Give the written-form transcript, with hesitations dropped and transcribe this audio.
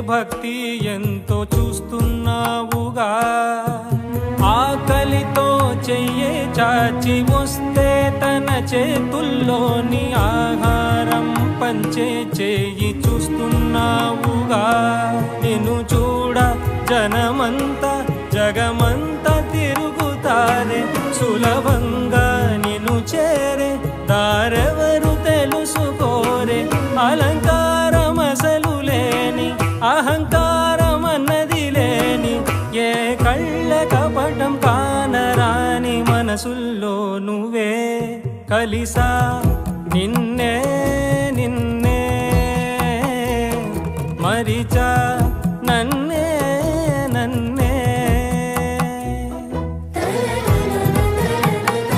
భక్తి ఎంతో చూస్తున్నావుగా ఆకలితో చెయ్యే చాచి వస్తే తన చేతుల్లోని ఆహారం పంచే చేయి చూస్తున్నావుగా నిన్ను చూడ జనమంతా జగమంతా తిరుగుతారే సులభంగా నిన్ను చేరే దారెవరు తెలుసుకోరే అలంకారం అసలు లేని అహంకారం అన్నది లేని ఏ కళ్ళ కపటం కానరాని మనసుల్లో నువ్వే కలిసా నిన్నే నిన్నే మరిచా